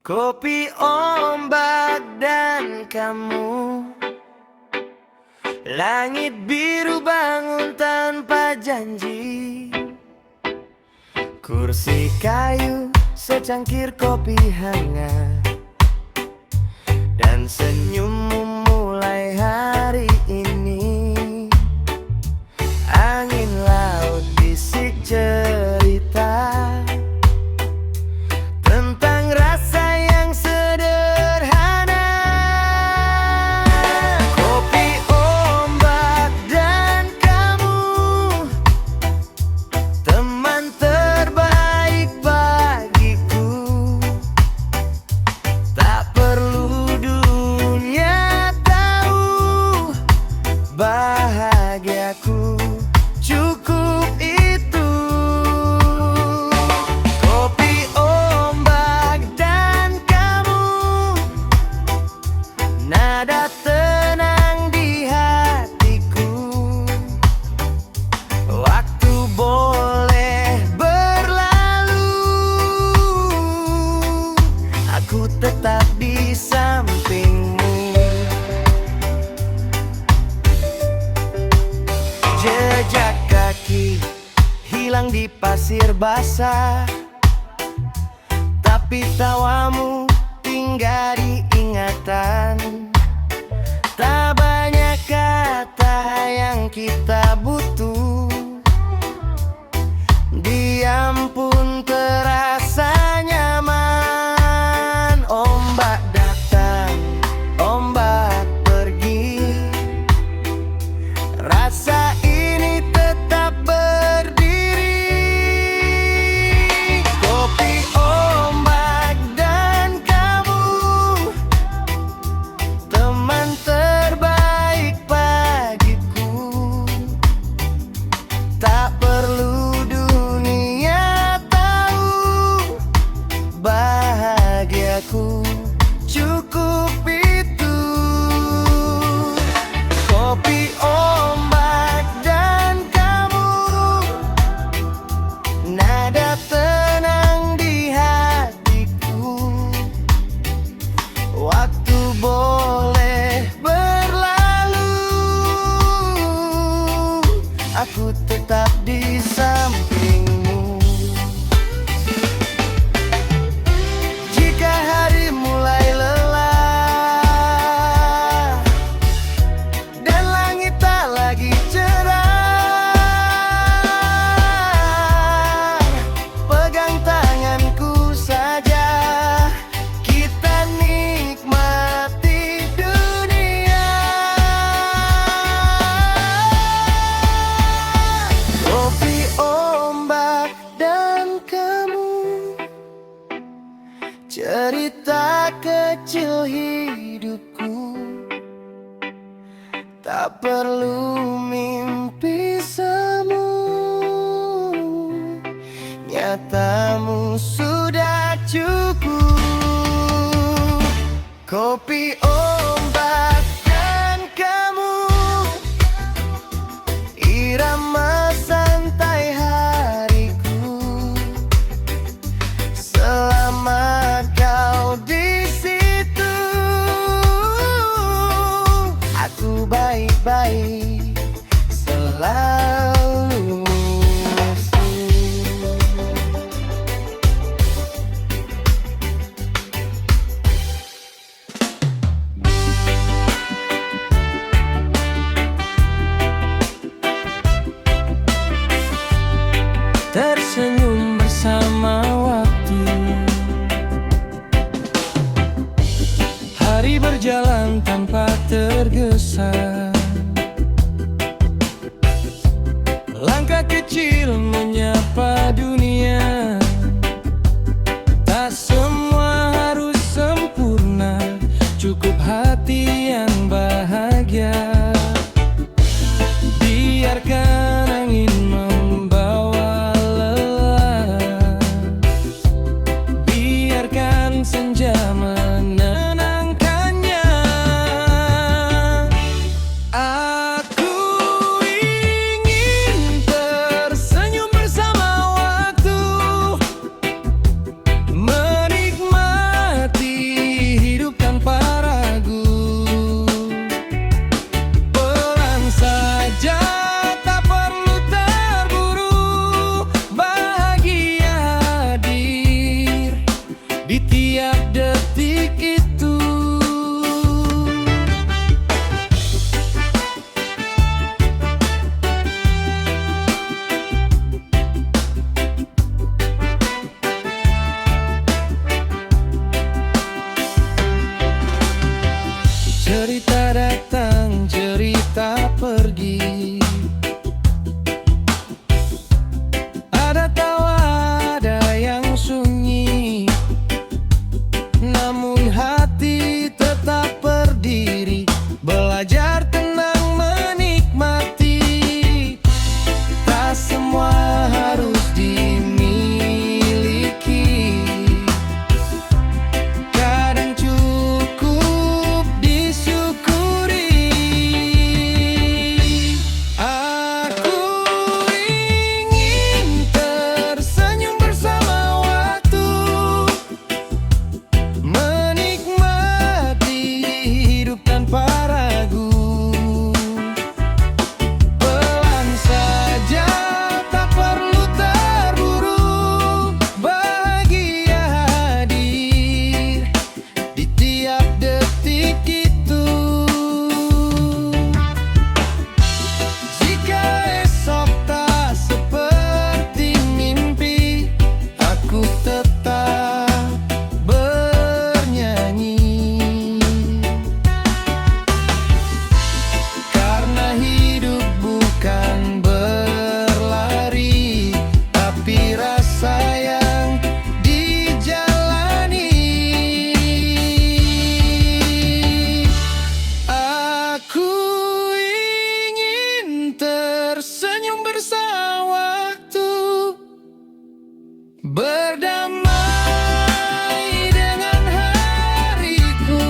Kopi, ombak, dan kamu. Langit biru bangun tanpa janji. Kursi kayu, secangkir kopi hangat, dan senyummu mulai hari ini. Angin laut bisik cerita tentang rasa yang sederhana. Kopi, ombak, dan kamu, teman terbaik bagiku. Tak perlu dunia tahu, bahagiaku cukup itu. Kopi, ombak, dan kamu, nada tenang di hatiku. Waktu boleh berlalu, aku tetap di sampingmu. Jejak kaki hilang di pasir basah, tapi tawamu tinggal di ingatan. Tak banyak kata yang kita butuh, diam pun terasa nyaman. Ombak datang, ombak pergi, rasa ini tetap berdiri. Kopi, ombak, dan kamu, teman terbaik bagiku. Tak perlu dunia tahu, bahagiaku cukup itu. Kopi, ombak, dan kamu, nada tenang di hatiku. Waktu boleh berlalu, aku tetap di sampingmu. Jika hari mulai lelah dan langit tak lagi cerah, pegang tanganku saja, kita nikmati dunia. Kopi, ombak, dan kamu, cerita kecil hidupku. Tak perlu mimpi semu, nyatamu sudah cukup. Kopi, ombak, dan kamu, irama santai hariku. Selama kau di situ, aku baik-baik selalu. Tersenyum bersama waktu, hari berjalan tanpa tergesa. Langkah kecil menyapa dunia. Tak semua harus sempurna, cukup hati yang bahagia. Biarkan angin membawa lelah, biarkan senja menenangkannya. Aku ingin tersenyum bersama waktu, menikmati di tiap detik itu. Cerita datang, cerita pergi. Ada tawa, ada yang sunyi, namun hati tetap berdiri, belajar tenang menikmati. Tak semua harus dimiliki, kadang cukup disyukuri. Aku ingin tersenyum bersama waktu, menikmati hidup tanpa ragu. Pelan saja, tak perlu terburu, bahagia hadir di tiap detik itu. Jika esok tak seperti mimpi, aku tetap bernyanyi. Karena hidup bukan berlari, tapi rasa yang dijalani. Aku ingin tersenyum bersama waktu, berdamai dengan hariku.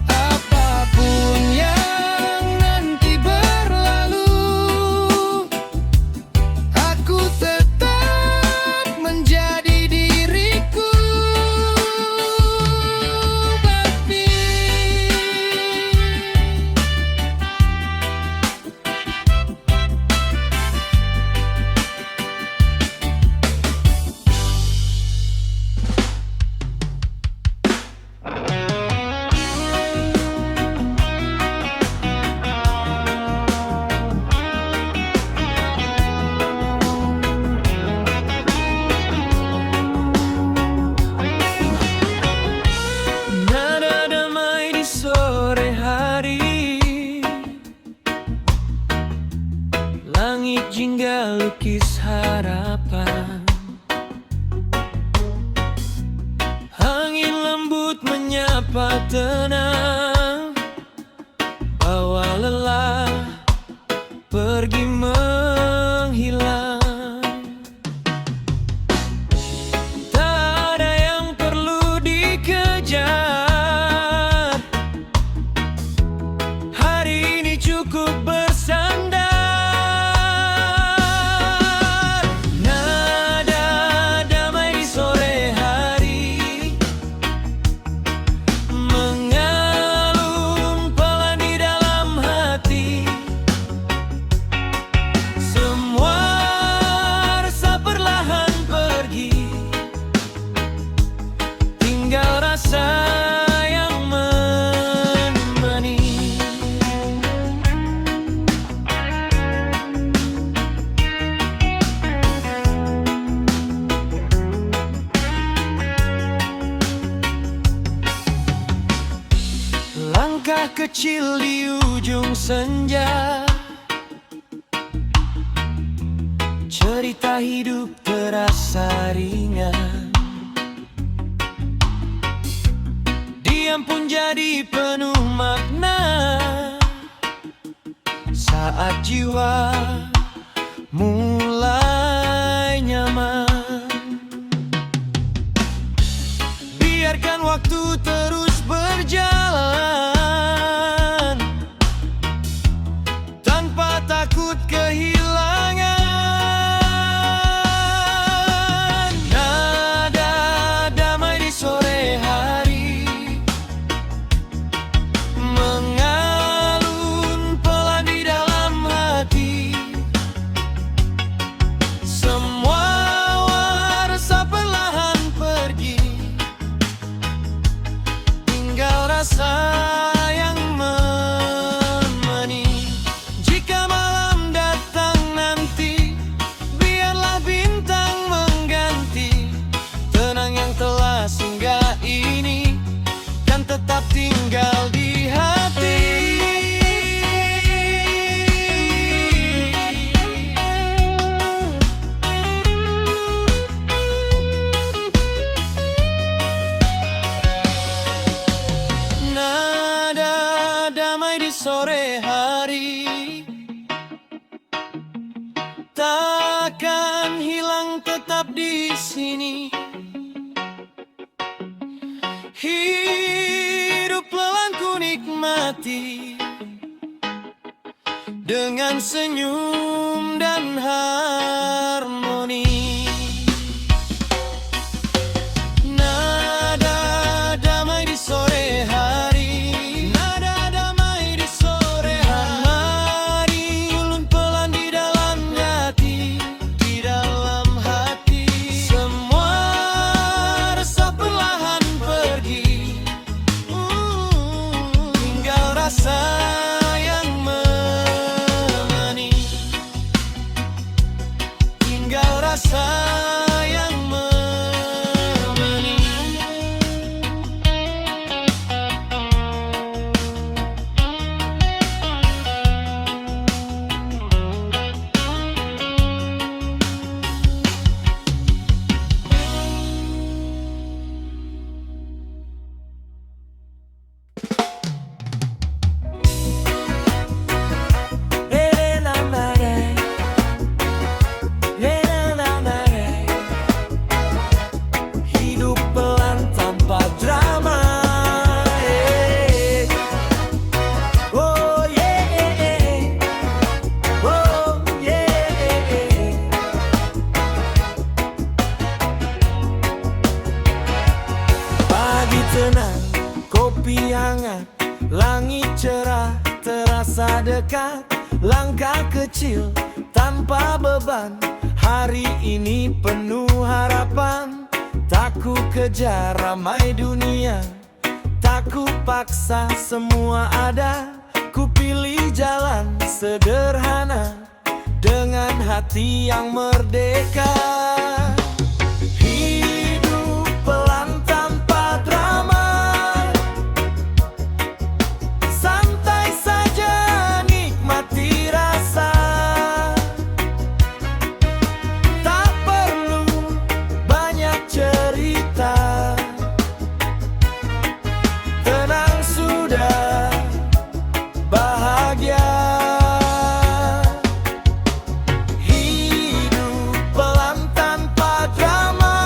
Apapun yang nanti berlalu, aku tetap menjadi diriku. Bakti. Nada damai di sore hari, langit jingga lukis harapan. Angin lembut menyapa tenang, bawa lelah pergi menghilang. Tak ada yang perlu dikejar, hari ini cukup bersandar. Nada damai di sore hari, mengalun pelan di dalam hati. Semua rasa perlahan pergi, tinggal rasa yang menemani. Langkah kecil di ujung senja, cerita hidup terasa ringan. Diam pun jadi penuh makna, saat jiwa mulai nyaman. Biarkan waktu terus berjalan, tanpa takut kehilangan. Nada damai di sore hari, mengalun pelan di dalam hati. Semua rasa perlahan pergi, di sini. Hidup pelan ku nikmati dengan senyum dan harmoni. Nada damai di sore hari, nada damai di sore hari. Mari ulun pelan di dalam hati, di dalam hati. Semua resah perlahan pergi, tinggal rasa yang menemani, tinggal rasa yang menemani. Hidup pelan tanpa drama. Oh yeah, oh yeah. Pagi tenang, kopi hangat, langit cerah terasa dekat. Langkah kecil tanpa beban, hari ini penuh harapan. Tak ku kejar ramai dunia, tak ku paksa semua ada. Ku pilih jalan sederhana dengan hati yang merdeka. Hidup pelan tanpa drama, santai saja nikmati rasa. Tak perlu banyak cerita, tenang sudah bahagia. Hidup pelan tanpa drama,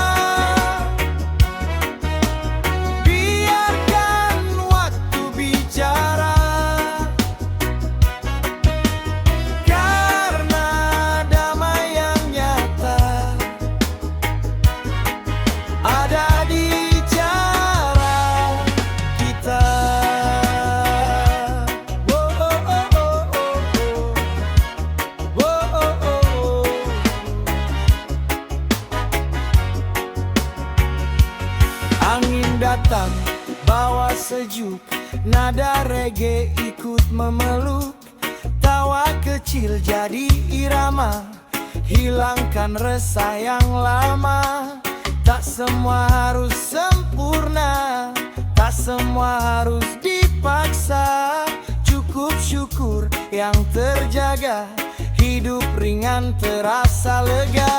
biarkan waktu bicara, karena damai yang nyata ada di cara kita. Oh, oh, oh, oh, oh. Oh, oh, oh, oh. Angin datang bawa sejuk, nada reggae ikut memeluk. Tawa kecil jadi irama, hilangkan resah yang lama. Tak semua harus sempurna, tak semua harus dipaksa. Cukup syukur yang terjaga, hidup ringan terasa lega.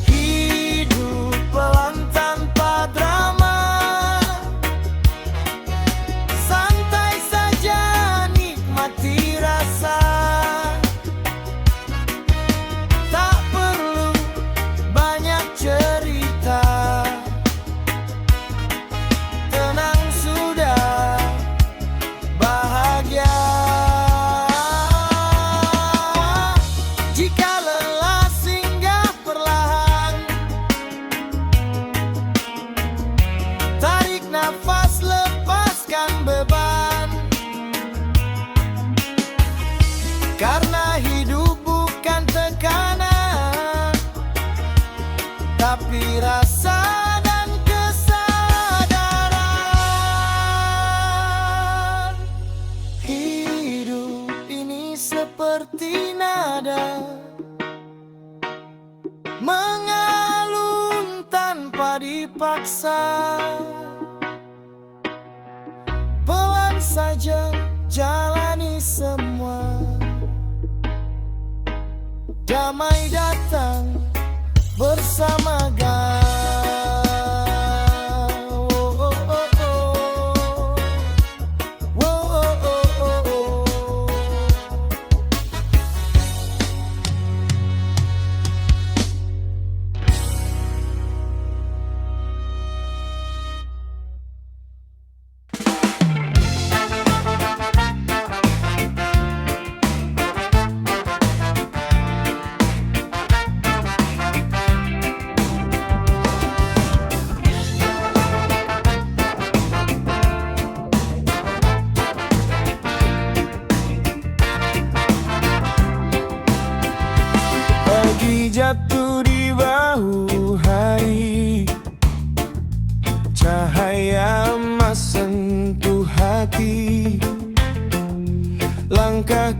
Hidup pelan tanpa drama, santai saja nikmati rasa. Tak perlu banyak cerita, tenang sudah bahagia. Jika lelah singgah perlahan, tarik nafas lepaskan beban, karena hidup bukan tekanan, tapi rasa dan kesadaran. Hidup ini seperti nada, mengalun tanpa dipaksa. Pelan saja jalani semua, damai datang bersama kau. Oh, oh, oh, oh. Oh, oh, oh, oh, oh.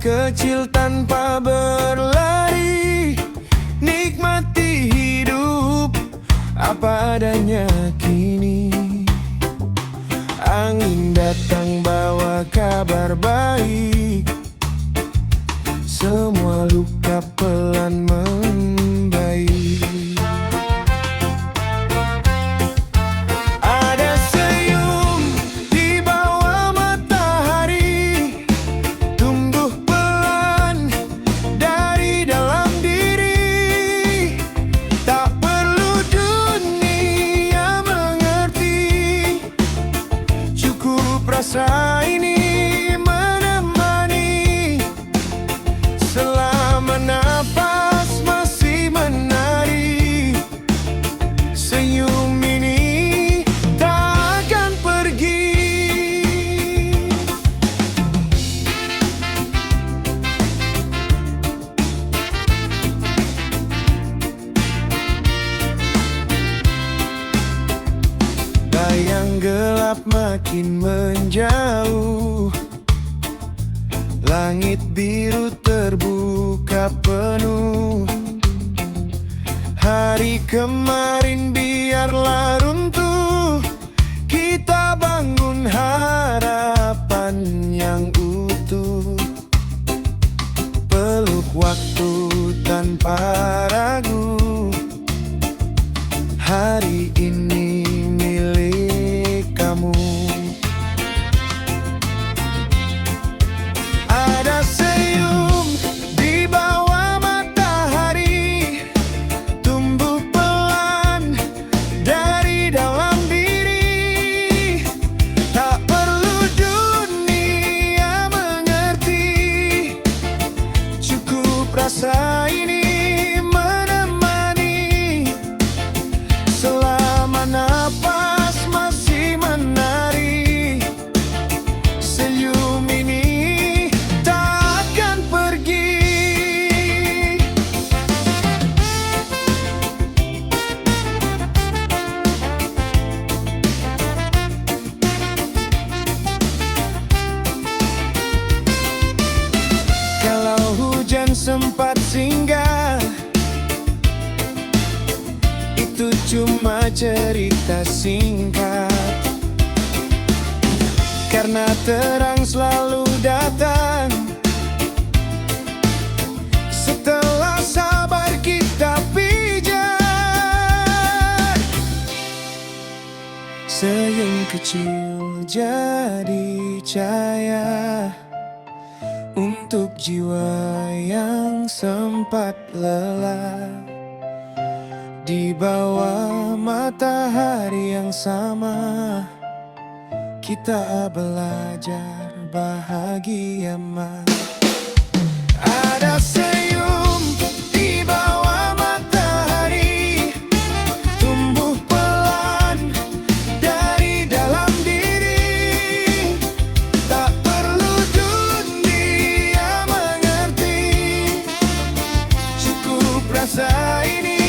kecil tanpa berlari, nikmati hidup apa adanya kini. Angin datang bawa kabar baik, semua luka pelan membaik. Ada senyum di bawah matahari, tumbuh pelan dari dalam diri. Tak perlu dunia mengerti, cukup rasa ini menemani. Selama napas masih menari, senyum ini tak akan pergi. Bayang gelap makin menjauh, langit biru terbuka penuh. Hari kemarin biarlah runtuh, kita bangun harapan yang utuh. Peluk waktu tanpa ragu, hari ini milik kamu. Ada senyum di bawah matahari, tumbuh pelan dari dalam diri. Tak perlu dunia mengerti, cukup rasa ini menemani. Selama napas masih menari, senyum ini takkan pergi. Kalau hujan sempat singgah, itu cuma cerita singkat. Karena terang selalu datang setelah sabar kita pijak. Senyum kecil jadi cahaya untuk jiwa yang sempat lelah. Di bawah matahari yang sama, kita belajar bahagia mas. Ada senyum di bawah matahari, tumbuh pelan dari dalam diri. Tak perlu dunia mengerti, cukup rasa ini